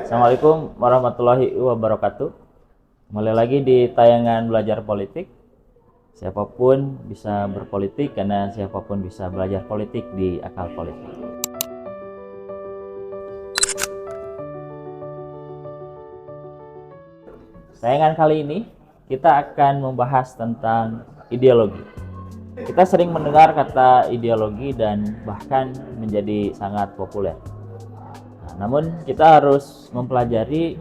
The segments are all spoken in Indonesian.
Assalamualaikum warahmatullahi wabarakatuh. Kembali lagi di tayangan Belajar Politik. Siapapun bisa berpolitik karena siapapun bisa belajar politik di Akal Politik. Tayangan kali ini kita akan membahas tentang ideologi. Kita sering mendengar kata ideologi dan bahkan menjadi sangat populer. Namun kita harus mempelajari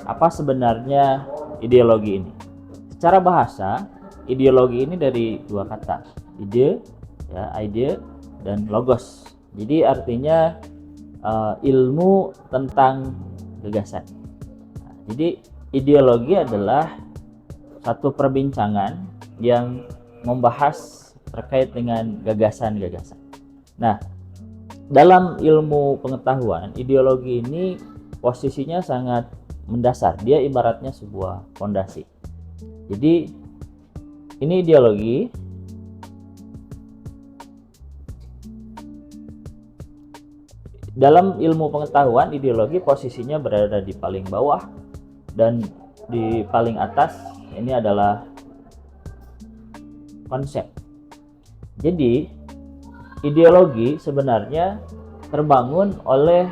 apa sebenarnya ideologi ini. Secara bahasa, ideologi ini dari dua kata, ide, idea, dan logos. Jadi artinya ilmu tentang gagasan. Jadi ideologi adalah satu perbincangan yang membahas terkait dengan gagasan-gagasan. Nah, dalam ilmu pengetahuan, ideologi ini posisinya sangat mendasar. Dia ibaratnya sebuah fondasi. Jadi, ini ideologi. Dalam ilmu pengetahuan, ideologi posisinya berada di paling bawah dan di paling atas ini adalah konsep. Jadi, ideologi sebenarnya terbangun oleh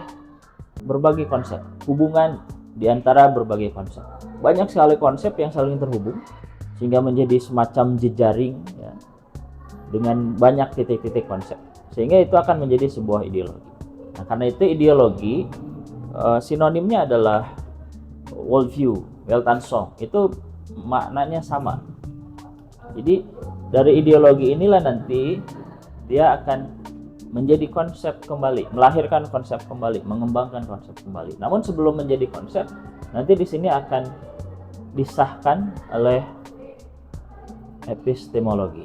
berbagai konsep, hubungan di antara berbagai konsep. Banyak sekali konsep yang saling terhubung sehingga menjadi semacam jejaring dengan banyak titik-titik konsep, sehingga itu akan menjadi sebuah ideologi. Nah, karena itu ideologi sinonimnya adalah worldview, Weltanschauung. Itu maknanya sama. Jadi dari ideologi inilah nanti dia akan menjadi konsep kembali, melahirkan konsep kembali, mengembangkan konsep kembali. Namun sebelum menjadi konsep, nanti di sini akan disahkan oleh epistemologi.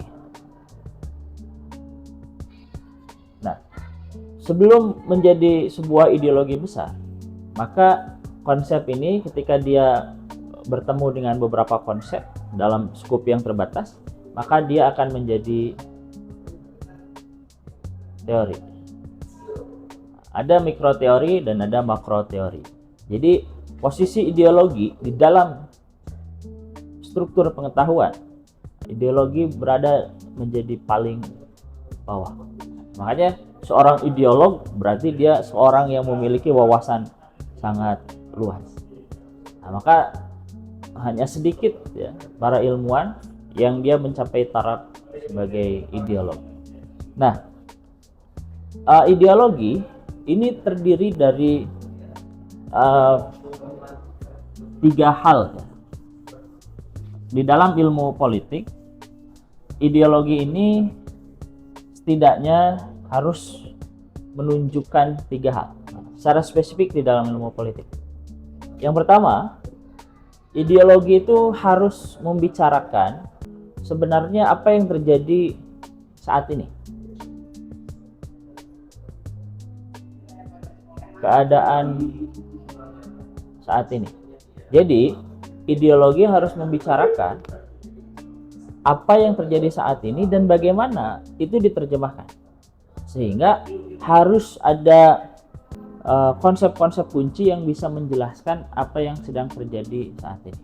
Nah, sebelum menjadi sebuah ideologi besar, maka konsep ini ketika dia bertemu dengan beberapa konsep dalam skup yang terbatas, maka dia akan menjadi teori. Ada mikroteori dan ada makroteori. Jadi posisi ideologi di dalam struktur pengetahuan, ideologi berada menjadi paling bawah. Makanya seorang ideolog berarti dia seorang yang memiliki wawasan sangat luas. Nah, maka hanya sedikit para ilmuwan yang dia mencapai taraf sebagai ideolog. Nah, ideologi ini terdiri dari tiga hal. Di dalam ilmu politik, ideologi ini setidaknya harus menunjukkan tiga hal secara spesifik di dalam ilmu politik. Yang pertama, ideologi itu harus membicarakan sebenarnya apa yang terjadi saat ini. Keadaan saat ini. Jadi, ideologi harus membicarakan apa yang terjadi saat ini dan bagaimana itu diterjemahkan. Sehingga harus ada konsep-konsep kunci yang bisa menjelaskan apa yang sedang terjadi saat ini.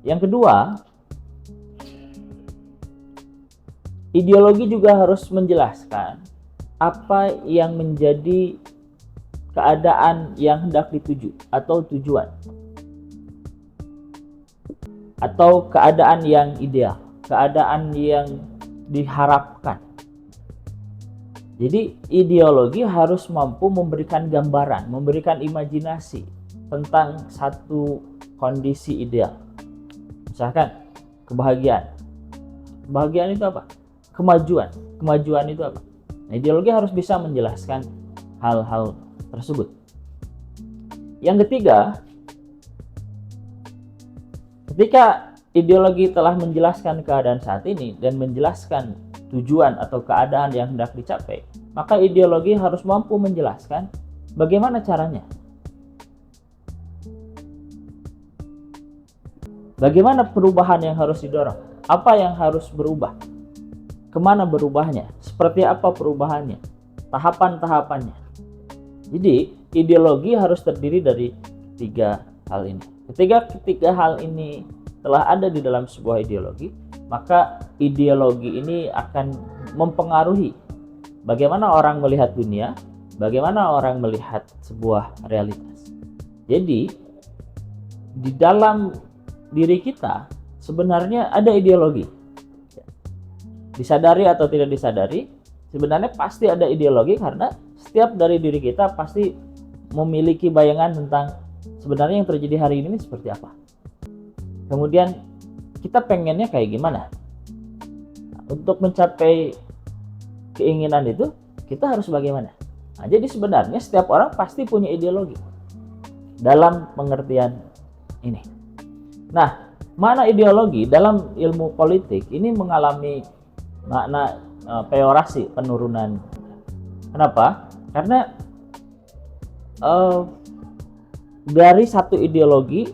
Yang kedua, ideologi juga harus menjelaskan apa yang menjadi keadaan yang hendak dituju atau tujuan, atau keadaan yang ideal, keadaan yang diharapkan. Jadi ideologi harus mampu memberikan gambaran, memberikan imajinasi tentang satu kondisi ideal. Misalkan kebahagiaan. Kebahagiaan itu apa? Kemajuan. Kemajuan itu apa? Nah, ideologi harus bisa menjelaskan hal-hal tersebut. Yang ketiga, ketika ideologi telah menjelaskan keadaan saat ini dan menjelaskan tujuan atau keadaan yang hendak dicapai, maka ideologi harus mampu menjelaskan bagaimana caranya. Bagaimana perubahan yang harus didorong? Apa yang harus berubah? Kemana berubahnya? Seperti apa perubahannya? Tahapan-tahapannya. Jadi ideologi harus terdiri dari tiga hal ini. Ketika ketiga hal ini telah ada di dalam sebuah ideologi, maka ideologi ini akan mempengaruhi bagaimana orang melihat dunia, bagaimana orang melihat sebuah realitas. Jadi di dalam diri kita sebenarnya ada ideologi. Disadari atau tidak disadari, sebenarnya pasti ada ideologi, karena setiap dari diri kita pasti memiliki bayangan tentang sebenarnya yang terjadi hari ini seperti apa. Kemudian kita pengennya kayak gimana? Untuk mencapai keinginan itu kita harus bagaimana? Nah, jadi sebenarnya setiap orang pasti punya ideologi dalam pengertian ini. Nah, makna ideologi dalam ilmu politik ini mengalami makna peorasi, penurunan. Kenapa? Karena dari satu ideologi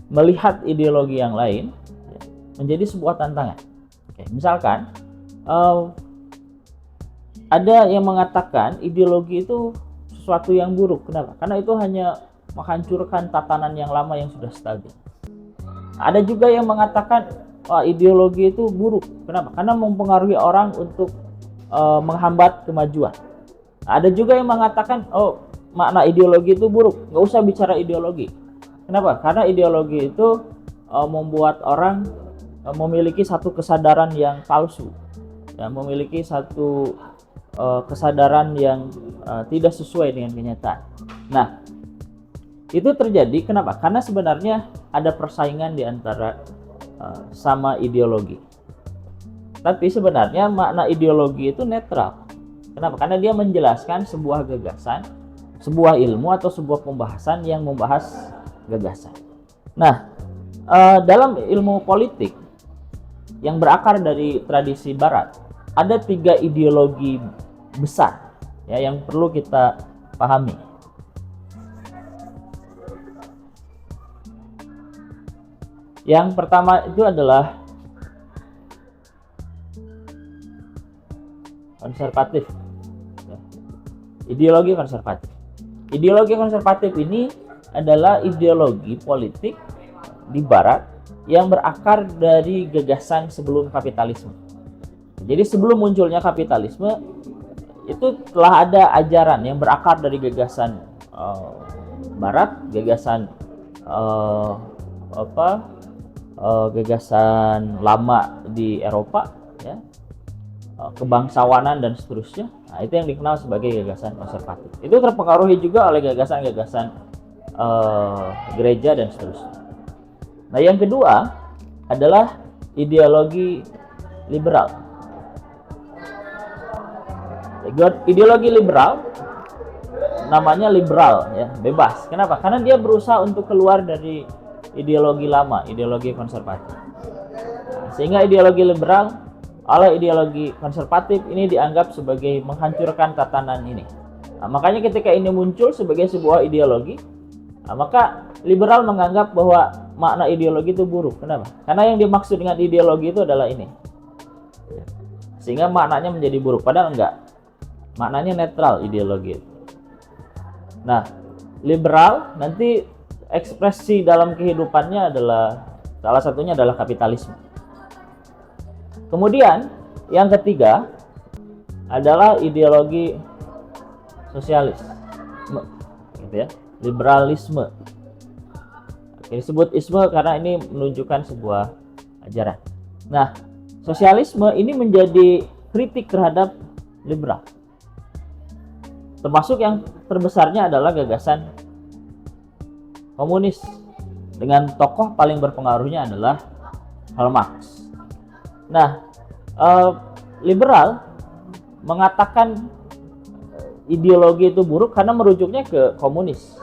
melihat ideologi yang lain menjadi sebuah tantangan. Oke, misalkan ada yang mengatakan ideologi itu sesuatu yang buruk. Kenapa? Karena itu hanya menghancurkan tatanan yang lama yang sudah stabil. Ada juga yang mengatakan ideologi itu buruk. Kenapa? Karena mempengaruhi orang untuk menghambat kemajuan. Ada juga yang mengatakan makna ideologi itu buruk, nggak usah bicara ideologi. Kenapa? Karena ideologi itu membuat orang memiliki satu kesadaran yang palsu, ya, memiliki satu kesadaran yang tidak sesuai dengan kenyataan. Nah, itu terjadi kenapa? Karena sebenarnya ada persaingan di antara sama ideologi. Tapi sebenarnya makna ideologi itu netral. Kenapa? Karena dia menjelaskan sebuah gagasan, sebuah ilmu atau sebuah pembahasan yang membahas gagasan. Nah, dalam ilmu politik yang berakar dari tradisi Barat, ada 3 ideologi besar ya yang perlu kita pahami. Yang pertama itu adalah konservatif. Ideologi konservatif. Ideologi konservatif ini adalah ideologi politik di Barat yang berakar dari gagasan sebelum kapitalisme. Jadi sebelum munculnya kapitalisme itu telah ada ajaran yang berakar dari gagasan Barat, gagasan gagasan lama di Eropa, ya, kebangsawanan dan seterusnya. Nah, itu yang dikenal sebagai gagasan konservatif. Itu terpengaruhi juga oleh gagasan-gagasan gereja dan seterusnya. Nah, yang kedua adalah ideologi liberal. Ideologi liberal namanya liberal, ya, bebas. Kenapa? Karena dia berusaha untuk keluar dari ideologi lama, ideologi konservatif. Nah, sehingga ideologi liberal oleh ideologi konservatif ini dianggap sebagai menghancurkan tatanan ini. Nah, makanya ketika ini muncul sebagai sebuah ideologi, maka liberal menganggap bahwa makna ideologi itu buruk. Kenapa? Karena yang dimaksud dengan ideologi itu adalah ini, sehingga maknanya menjadi buruk. Padahal enggak, maknanya netral ideologi. Nah, liberal nanti ekspresi dalam kehidupannya adalah salah satunya adalah kapitalisme. Kemudian yang ketiga adalah ideologi sosialis, gitu ya, liberalisme. Oke, disebut isme karena ini menunjukkan sebuah ajaran. Nah, sosialisme ini menjadi kritik terhadap liberal. Termasuk yang terbesarnya adalah gagasan komunis, dengan tokoh paling berpengaruhnya adalah Karl Marx. Nah, liberal mengatakan ideologi itu buruk karena merujuknya ke komunis,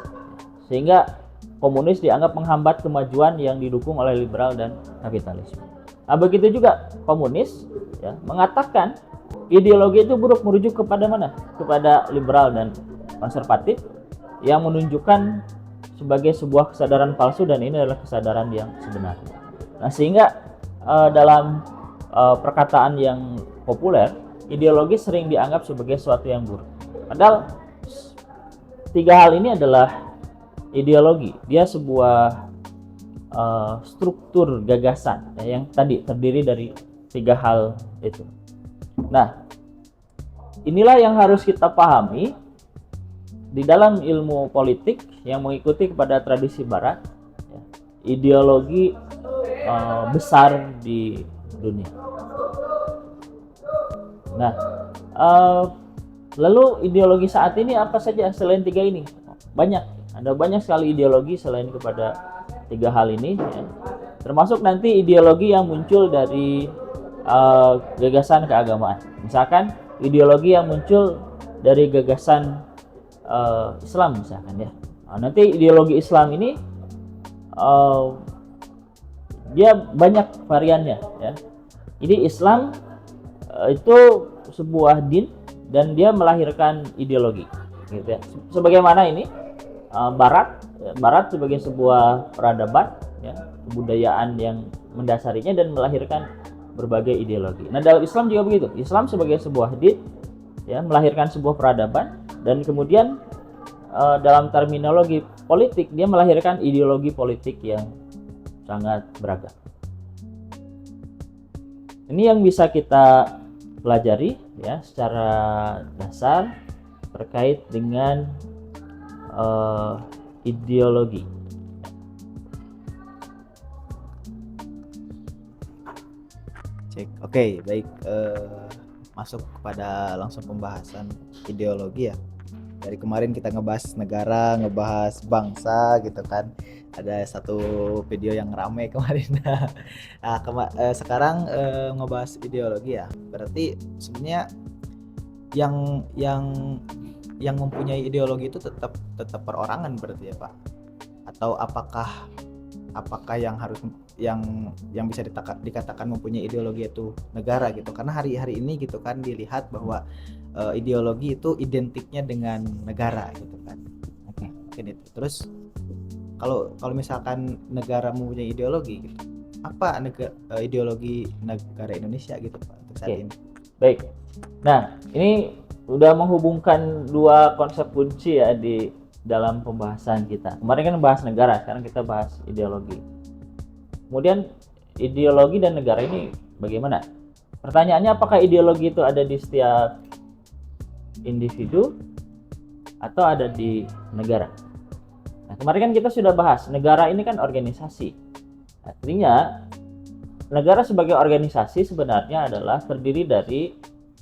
sehingga komunis dianggap menghambat kemajuan yang didukung oleh liberal dan kapitalisme. Nah, begitu juga komunis, ya, mengatakan ideologi itu buruk, merujuk kepada mana? Kepada liberal dan konservatif yang menunjukkan sebagai sebuah kesadaran palsu, dan ini adalah kesadaran yang sebenarnya. Nah, sehingga dalam perkataan yang populer, ideologi sering dianggap sebagai sesuatu yang buruk. Padahal 3 tiga hal ini adalah ideologi. Dia sebuah struktur gagasan ya, yang tadi terdiri dari tiga hal itu. Nah, inilah yang harus kita pahami di dalam ilmu politik yang mengikuti kepada tradisi Barat, ya, ideologi besar di dunia. Nah, lalu ideologi saat ini apa saja selain tiga ini? Banyak, ada banyak sekali ideologi selain kepada tiga hal ini, ya. Termasuk nanti ideologi yang muncul dari gagasan keagamaan. Misalkan ideologi yang muncul dari gagasan Islam misalkan ya. Nanti ideologi Islam ini dia banyak variannya ya. Jadi Islam itu sebuah din dan dia melahirkan ideologi gitu ya. Sebagaimana ini Barat sebagai sebuah peradaban ya, kebudayaan yang mendasarinya dan melahirkan berbagai ideologi. Nah, dalam Islam juga begitu. Islam sebagai sebuah din ya, melahirkan sebuah peradaban, dan kemudian dalam terminologi politik dia melahirkan ideologi politik yang sangat beragam. Ini yang bisa kita pelajari ya secara dasar terkait dengan ideologi. Cek. Oke, baik. Masuk kepada langsung pembahasan ideologi ya. Dari kemarin kita ngebahas negara, ngebahas bangsa gitu kan. Ada satu video yang rame kemarin. Nah, sekarang ngebahas ideologi ya. Berarti sebenarnya yang mempunyai ideologi itu tetap perorangan berarti ya Pak? Atau apakah yang harus yang bisa dikatakan mempunyai ideologi itu negara gitu? Karena hari ini gitu kan dilihat bahwa ideologi itu identiknya dengan negara gitu kan. Oke, itu. Terus kalau misalkan negara mempunyai ideologi gitu, apa ideologi negara Indonesia gitu Pak untuk saat ini? Baik. Nah, ini udah menghubungkan dua konsep kunci ya di dalam pembahasan kita. Kemarin kan bahas negara, sekarang kita bahas ideologi. Kemudian ideologi dan negara ini bagaimana? Pertanyaannya, apakah ideologi itu ada di setiap individu atau ada di negara? Nah, kemarin kan kita sudah bahas, negara ini kan organisasi. Artinya, negara sebagai organisasi sebenarnya adalah terdiri dari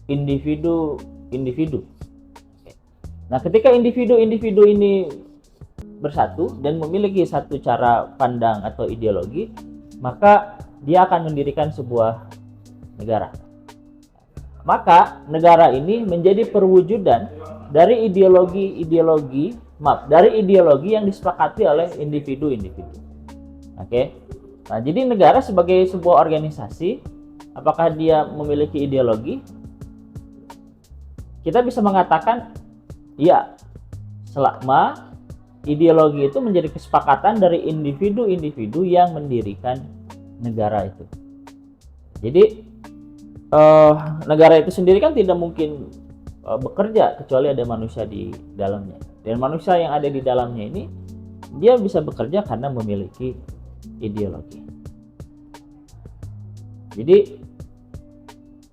individu-individu. Nah, ketika individu-individu ini bersatu dan memiliki satu cara pandang atau ideologi, maka dia akan mendirikan sebuah negara. Maka negara ini menjadi perwujudan dari ideologi yang disepakati oleh individu-individu. Oke. Nah, jadi negara sebagai sebuah organisasi, apakah dia memiliki ideologi? Kita bisa mengatakan ya, selama ideologi itu menjadi kesepakatan dari individu-individu yang mendirikan negara itu. Jadi negara itu sendiri kan tidak mungkin bekerja kecuali ada manusia di dalamnya. Dan manusia yang ada di dalamnya ini dia bisa bekerja karena memiliki ideologi. Jadi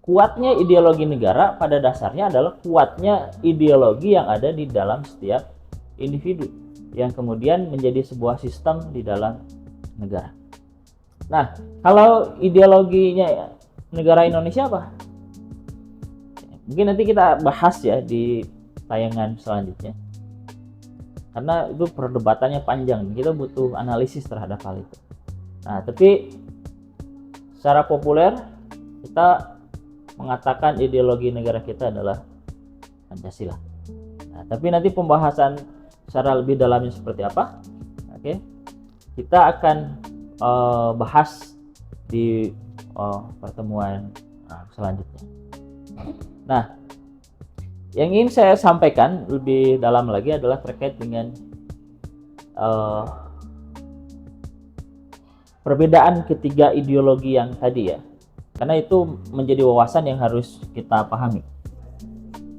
kuatnya ideologi negara pada dasarnya adalah kuatnya ideologi yang ada di dalam setiap individu yang kemudian menjadi sebuah sistem di dalam negara. Nah, kalau ideologinya negara Indonesia apa? Mungkin nanti kita bahas ya di tayangan selanjutnya. Karena itu perdebatannya panjang, kita butuh analisis terhadap hal itu. Nah, tapi secara populer kita mengatakan ideologi negara kita adalah Pancasila. Nah, tapi nanti pembahasan secara lebih dalamnya seperti apa? Oke. Kita akan bahas di pertemuan selanjutnya. Nah, yang ingin saya sampaikan lebih dalam lagi adalah terkait dengan perbedaan ketiga ideologi yang tadi ya, karena itu menjadi wawasan yang harus kita pahami.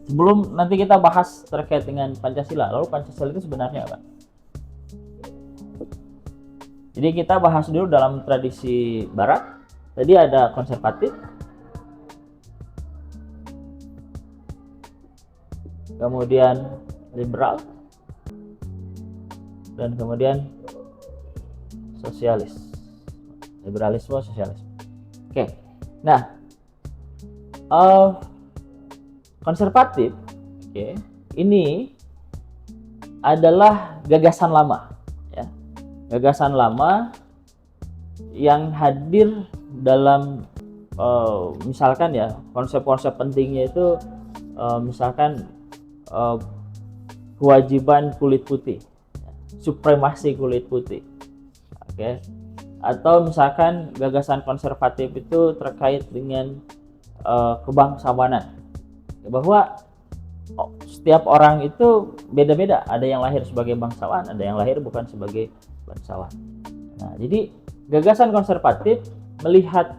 Sebelum nanti kita bahas terkait dengan Pancasila, lalu Pancasila itu sebenarnya apa? Jadi kita bahas dulu dalam tradisi Barat. Tadi ada konservatif, kemudian liberal, dan kemudian sosialis. Liberalisme, sosialisme. Oke. Nah, konservatif, oke, ini adalah gagasan lama, ya. Gagasan lama yang hadir dalam misalkan ya konsep-konsep pentingnya itu misalkan kewajiban kulit putih, supremasi kulit putih, oke. Atau misalkan gagasan konservatif itu terkait dengan kebangsawanan, bahwa setiap orang itu beda-beda, ada yang lahir sebagai bangsawan, ada yang lahir bukan sebagai bangsawan. Nah, jadi gagasan konservatif melihat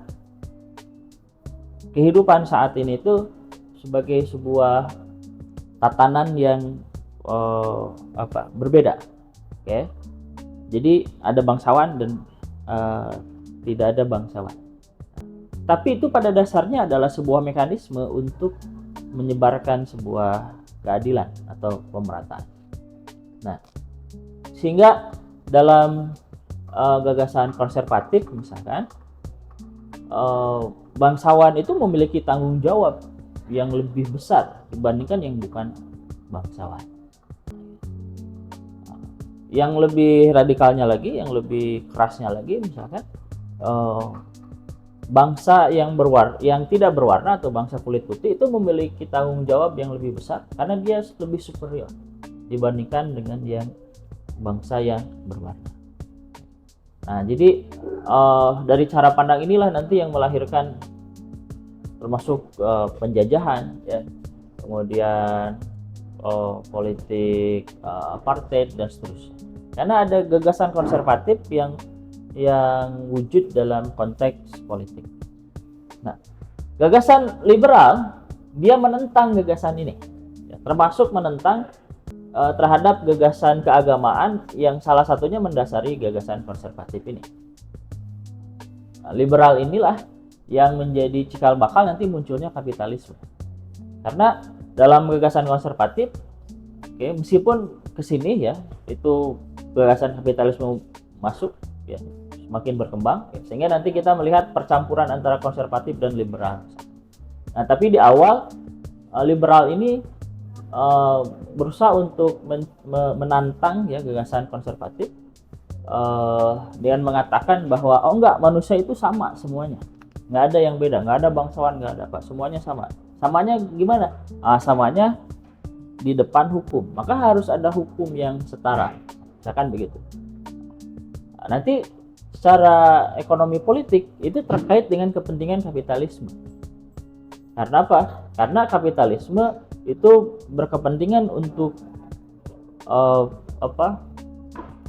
kehidupan saat ini itu sebagai sebuah tatanan yang berbeda, oke. Jadi ada bangsawan dan tidak ada bangsawan. Tapi itu pada dasarnya adalah sebuah mekanisme untuk menyebarkan sebuah keadilan atau pemerataan. Nah, sehingga dalam gagasan konservatif misalkan bangsawan itu memiliki tanggung jawab yang lebih besar dibandingkan yang bukan bangsawan. Yang lebih radikalnya lagi, yang lebih kerasnya lagi, misalkan bangsa yang tidak berwarna atau bangsa kulit putih itu memiliki tanggung jawab yang lebih besar karena dia lebih superior dibandingkan dengan yang bangsa yang berwarna. Nah, jadi dari cara pandang inilah nanti yang melahirkan termasuk penjajahan, ya, kemudian politik apartheid dan seterusnya. Karena ada gagasan konservatif yang wujud dalam konteks politik. Nah, gagasan liberal dia menentang gagasan ini, ya, termasuk menentang terhadap gagasan keagamaan yang salah satunya mendasari gagasan konservatif ini. Nah, liberal inilah yang menjadi cikal bakal nanti munculnya kapitalisme. Karena dalam gagasan konservatif, meskipun kesini ya itu gagasan kapitalisme masuk, ya, semakin berkembang, ya, sehingga nanti kita melihat percampuran antara konservatif dan liberal. Nah, tapi di awal liberal ini berusaha untuk menantang ya gagasan konservatif dengan mengatakan bahwa enggak, manusia itu sama semuanya, nggak ada yang beda, nggak ada bangsawan, nggak ada apa, semuanya sama. Samanya gimana? Samanya di depan hukum, maka harus ada hukum yang setara, misalkan begitu. Nah, nanti secara ekonomi politik itu terkait dengan kepentingan kapitalisme. Karena apa? Karena kapitalisme itu berkepentingan untuk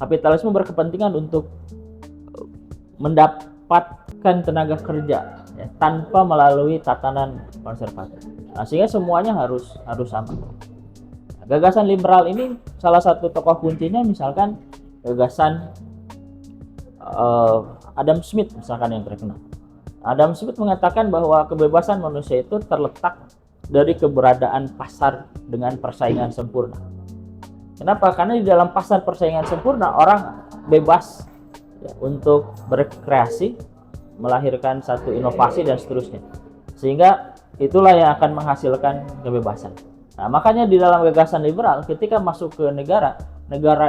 kapitalisme berkepentingan untuk mendapatkan tenaga kerja, ya, tanpa melalui tatanan konservatif. Nah, sehingga semuanya harus sama. Gagasan liberal ini salah satu tokoh kuncinya misalkan gagasan Adam Smith misalkan yang terkenal. Adam Smith mengatakan bahwa kebebasan manusia itu terletak dari keberadaan pasar dengan persaingan sempurna. Kenapa? Karena di dalam pasar persaingan sempurna orang bebas, ya, untuk berkreasi, melahirkan satu inovasi dan seterusnya. Sehingga itulah yang akan menghasilkan kebebasan. Nah, makanya di dalam gagasan liberal ketika masuk ke negara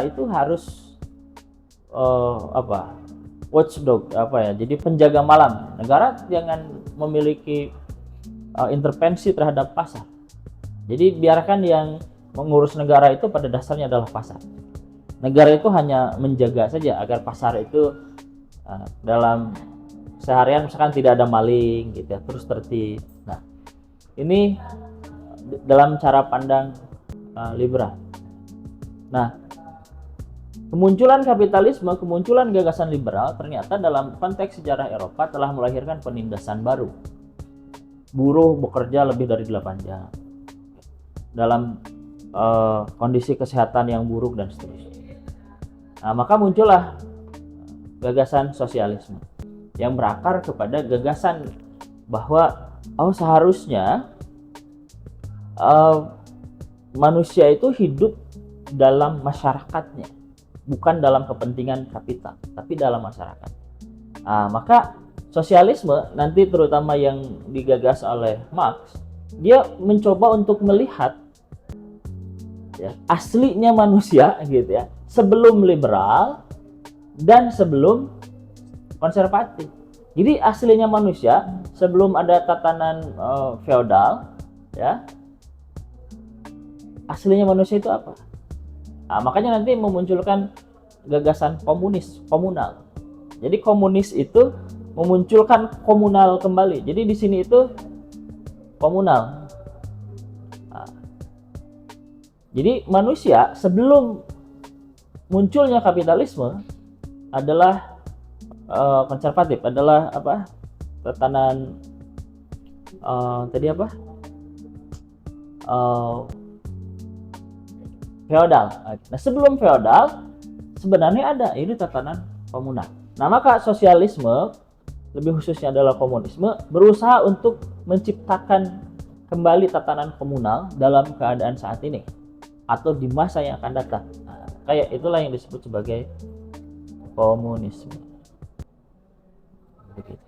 itu harus watchdog, jadi penjaga malam. Negara jangan memiliki intervensi terhadap pasar. Jadi biarkan yang mengurus negara itu pada dasarnya adalah pasar. Negara itu hanya menjaga saja agar pasar itu dalam seharian misalkan tidak ada maling gitu ya, terus tertib. Nah, ini dalam cara pandang liberal. Nah, kemunculan kapitalisme, kemunculan gagasan liberal ternyata dalam konteks sejarah Eropa telah melahirkan penindasan baru. Buruh bekerja lebih dari 8 jam. dalam kondisi kesehatan yang buruk dan seterusnya. Nah, maka muncullah gagasan sosialisme yang berakar kepada gagasan bahwa seharusnya manusia itu hidup dalam masyarakatnya, bukan dalam kepentingan kapital, tapi dalam masyarakat. Nah, maka sosialisme nanti terutama yang digagas oleh Marx, dia mencoba untuk melihat ya, aslinya manusia gitu ya, sebelum liberal dan sebelum konservatif. Jadi aslinya manusia sebelum ada tatanan feodal ya, aslinya manusia itu apa? Nah, makanya nanti memunculkan gagasan komunal. Jadi komunis itu memunculkan komunal kembali. Jadi di sini itu komunal. Nah, jadi manusia sebelum munculnya kapitalisme adalah konservatif, adalah apa? Tatanan tadi apa? Feodal. Nah, sebelum feodal sebenarnya ada ini tatanan komunal. Nah, maka sosialisme, lebih khususnya adalah komunisme, berusaha untuk menciptakan kembali tatanan komunal dalam keadaan saat ini atau di masa yang akan datang. Nah, kayak itulah yang disebut sebagai komunisme. Begitu.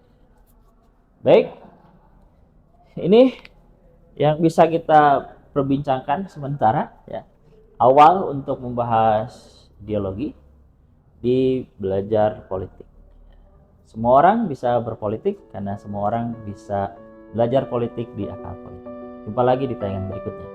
Baik, ini yang bisa kita perbincangkan sementara ya. Awal untuk membahas ideologi di belajar politik. Semua orang bisa berpolitik karena semua orang bisa belajar politik di akal politik. Jumpa lagi di tayangan berikutnya.